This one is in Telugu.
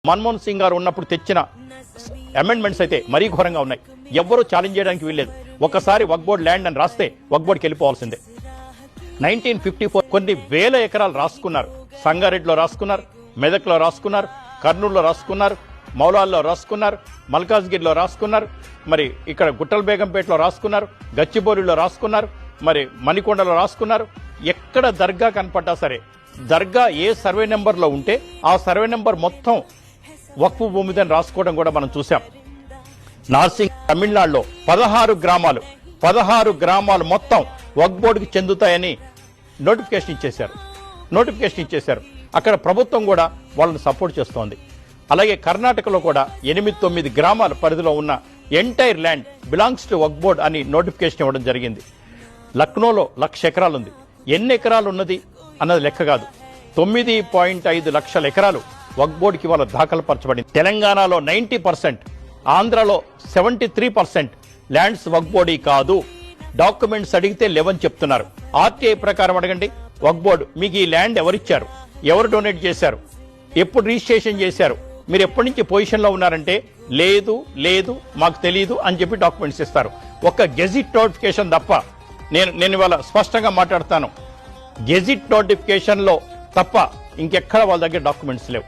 మన్మోహన్ సింగ్ గారు ఉన్నప్పుడు తెచ్చిన అమెండ్మెంట్స్ అయితే మరీ ఘోరంగా ఉన్నాయి. ఎవ్వరూ ఛాలెంజ్ చేయడానికి వీల్లేదు. ఒకసారి వక్ఫ్ బోర్డ్ ల్యాండ్ అని రాస్తే వక్ఫ్ బోర్డ్కి వెళ్ళిపోవాల్సిందే. 1954 కొన్ని వేల ఎకరాలు రాసుకున్నారు. సంగారెడ్డిలో రాసుకున్నారు, మెదక్లో రాసుకున్నారు, కర్నూలులో రాసుకున్నారు, మౌలాల్లో రాసుకున్నారు, మల్కాజ్గిరిలో రాసుకున్నారు, మరి ఇక్కడ గుట్టల్ బేగంపేటలో రాసుకున్నారు, గచ్చిబౌలిలో రాసుకున్నారు, మరి మణికొండలో రాసుకున్నారు. ఎక్కడ దర్గా కనపడ్డా సరే దర్గా ఏ సర్వే నెంబర్లో ఉంటే ఆ సర్వే నెంబర్ మొత్తం వక్ఫ్ భూమిదని రాసుకోవడం కూడా మనం చూసాం. నార్సింగ్ తమిళనాడులో 16 గ్రామాలు మొత్తం వక్ఫ్ బోర్డుకి చెందుతాయని నోటిఫికేషన్ ఇచ్చేశారు. అక్కడ ప్రభుత్వం కూడా వాళ్ళని సపోర్ట్ చేస్తోంది. అలాగే కర్ణాటకలో కూడా 8-9 గ్రామాల పరిధిలో ఉన్న entire land belongs to Waqf board అని నోటిఫికేషన్ ఇవ్వడం జరిగింది. లక్నోలో 1,00,000 ఎకరాలు ఉంది. ఎన్ని ఎకరాలు ఉన్నది అన్నది లెక్క కాదు. 9.5 లక్షల ఎకరాలు వక్ఫ్ బోర్డుకి వాళ్ళ దాఖలు పరచబడింది. తెలంగాణలో 90%, ఆంధ్రలో 73% ల్యాండ్స్ వక్ఫ్ బోర్డు కాదు. డాక్యుమెంట్స్ అడిగితే లేవని చెప్తున్నారు. ఆర్టీఐ ప్రకారం అడగండి, వక్ఫ్ బోర్డు మీకు ఈ ల్యాండ్ ఎవరిచ్చారు, ఎవరు డొనేట్ చేశారు, ఎప్పుడు రిజిస్ట్రేషన్ చేశారు, మీరు ఎప్పటి నుంచి పొజిషన్లో ఉన్నారంటే లేదు మాకు తెలియదు అని చెప్పి డాక్యుమెంట్స్ ఇస్తారు. ఒక గెజిట్ నోటిఫికేషన్ తప్ప నేను ఇవాళ స్పష్టంగా మాట్లాడతాను, గెజిట్ నోటిఫికేషన్లో తప్ప ఇంకెక్కడ వాళ్ళ దగ్గర డాక్యుమెంట్స్ లేవు.